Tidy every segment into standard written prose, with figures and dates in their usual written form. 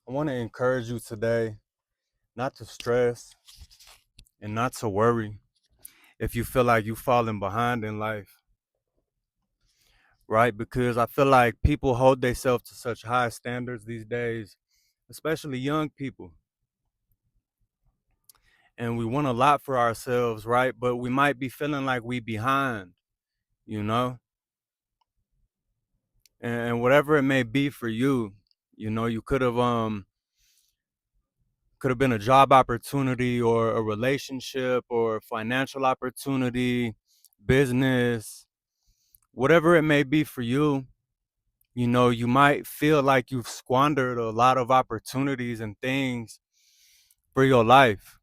I want to encourage you today not to stress and not to worry if you feel like you're falling behind in life, right? Because I feel like people hold themselves to such high standards these days, especially young people. And we want a lot for ourselves, right? But we might be feeling like we behind, you know? And whatever it may be for you, you could have been a job opportunity or a relationship or financial opportunity, business, whatever it may be for you. You might feel like you've squandered a lot of opportunities and things for your life.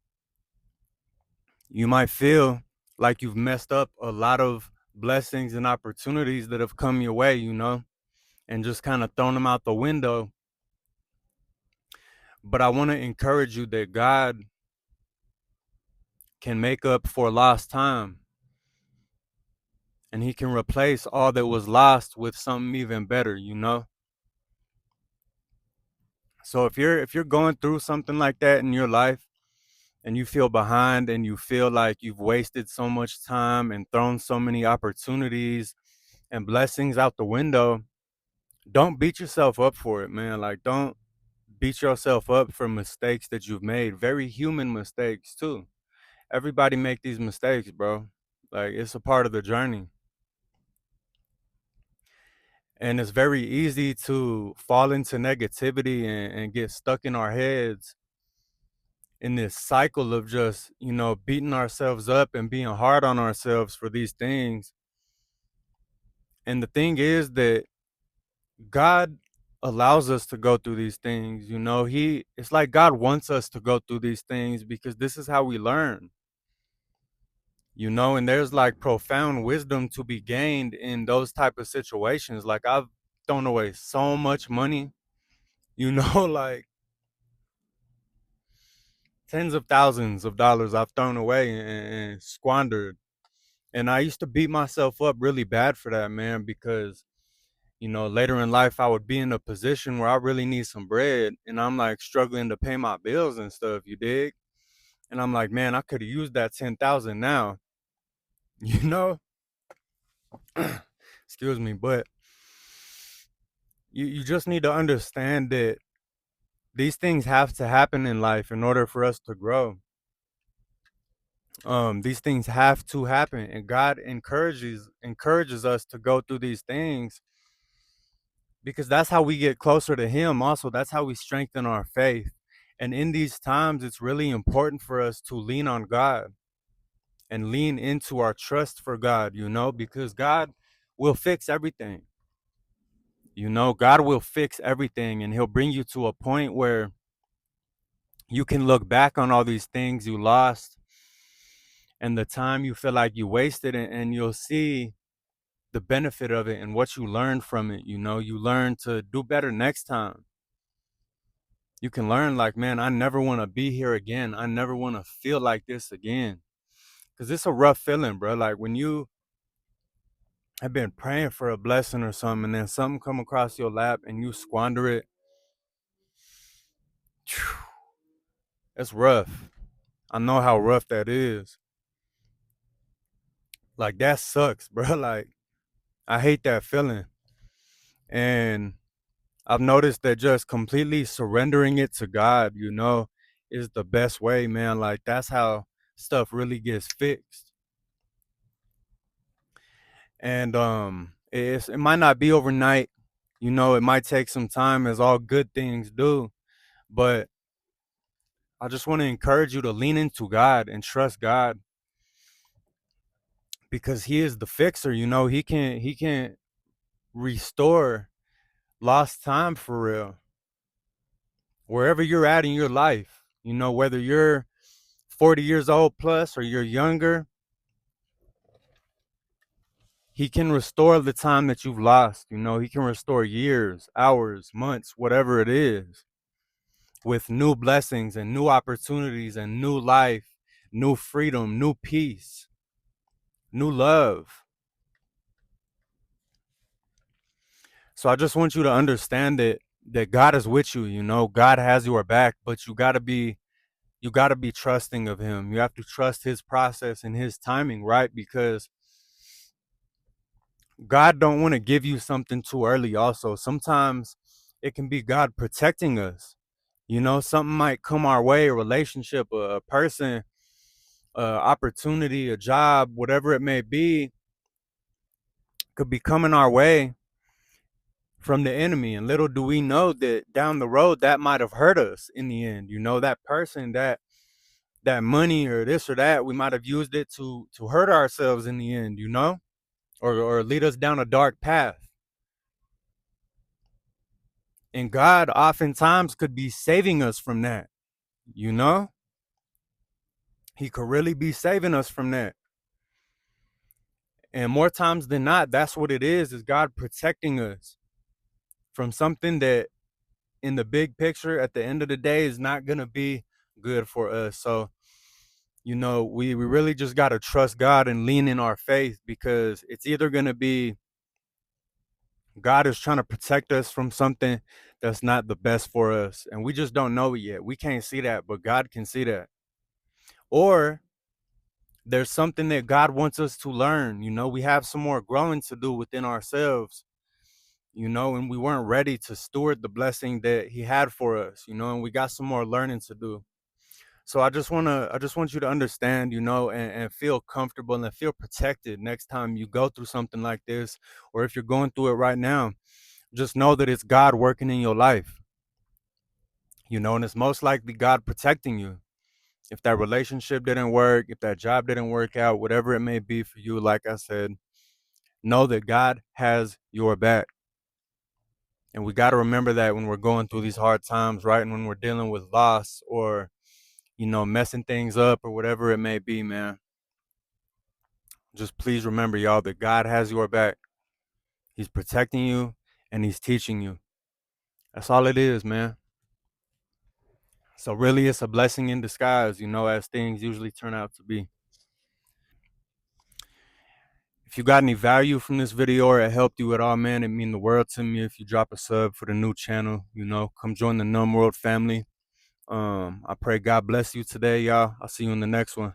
You might feel like you've messed up a lot of blessings and opportunities that have come your way, and just kind of thrown them out the window. But I want to encourage you that God can make up for lost time, and he can replace all that was lost with something even better. So if you're going through something like that in your life and you feel behind and you feel like you've wasted so much time and thrown so many opportunities and blessings out the window, don't beat yourself up for it, man. Like, don't beat yourself up for mistakes that you've made. Very human mistakes too. Everybody make these mistakes, bro. Like, it's a part of the journey. And it's very easy to fall into negativity and get stuck in our heads in this cycle of just, beating ourselves up and being hard on ourselves for these things. And the thing is that God allows us to go through these things. It's like God wants us to go through these things because this is how we learn. And there's like profound wisdom to be gained in those type of situations. Like, I've thrown away so much money, like tens of thousands of dollars I've thrown away and squandered. And I used to beat myself up really bad for that, man, because, later in life, I would be in a position where I really need some bread and I'm like struggling to pay my bills and stuff, you dig? And I'm like, man, I could have used that 10,000 now, you know? Excuse me. But you just need to understand that these things have to happen in life in order for us to grow. These things have to happen, and God encourages us to go through these things because that's how we get closer to him. Also, that's how we strengthen our faith. And in these times, it's really important for us to lean on God and lean into our trust for God, because God will fix everything. God will fix everything, and he'll bring you to a point where you can look back on all these things you lost and the time you feel like you wasted, and you'll see the benefit of it and what you learned from it. You learn to do better next time. You can learn, like, man, I never want to be here again. I never want to feel like this again. Because it's a rough feeling, bro. Like, when you have been praying for a blessing or something and then something come across your lap and you squander it, it's rough. I know how rough that is. Like, that sucks, bro. Like, I hate that feeling. And I've noticed that just completely surrendering it to God, is the best way, man. Like, that's how stuff really gets fixed. And it might not be overnight. It might take some time, as all good things do. But I just want to encourage you to lean into God and trust God, because he is the fixer. He can restore lost time for real. Wherever you're at in your life, whether you're 40 years old plus or you're younger, he can restore the time that you've lost. He can restore years, hours, months, whatever it is, with new blessings and new opportunities and new life, new freedom, new peace, new love. So I just want you to understand that that God is with you, you know, God has your back, but you got to be trusting of him. You have to trust his process and his timing, right? Because God don't want to give you something too early also. Sometimes it can be God protecting us. You know, something might come our way, a relationship, a person, opportunity, a job, whatever it may be, could be coming our way from the enemy. And little do we know that down the road that might have hurt us in the end. You know, that person, that money or this or that, we might have used it to hurt ourselves in the end, you know, or lead us down a dark path. And God oftentimes could be saving us from that, you know? He could really be saving us from that. And more times than not, that's what it is God protecting us from something that in the big picture at the end of the day is not going to be good for us. So, you know, we really just got to trust God and lean in our faith, because it's either going to be God is trying to protect us from something that's not the best for us. And we just don't know it yet. We can't see that, but God can see that. Or there's something that God wants us to learn. You know, we have some more growing to do within ourselves, you know, and we weren't ready to steward the blessing that he had for us, you know, and we got some more learning to do. So I just want you to understand, you know, and feel comfortable and feel protected next time you go through something like this, or if you're going through it right now. Just know that it's God working in your life, you know, and it's most likely God protecting you. If that relationship didn't work, if that job didn't work out, whatever it may be for you, like I said, know that God has your back. And we got to remember that when we're going through these hard times, right? And when we're dealing with loss or, you know, messing things up or whatever it may be, man. Just please remember, y'all, that God has your back. He's protecting you and he's teaching you. That's all it is, man. So really it's a blessing in disguise, you know, as things usually turn out to be. If you got any value from this video or it helped you at all, man, it mean the world to me if you drop a sub for the new channel. You know, come join the Numb Wrld family. I pray God bless you today, y'all. I'll see you in the next one.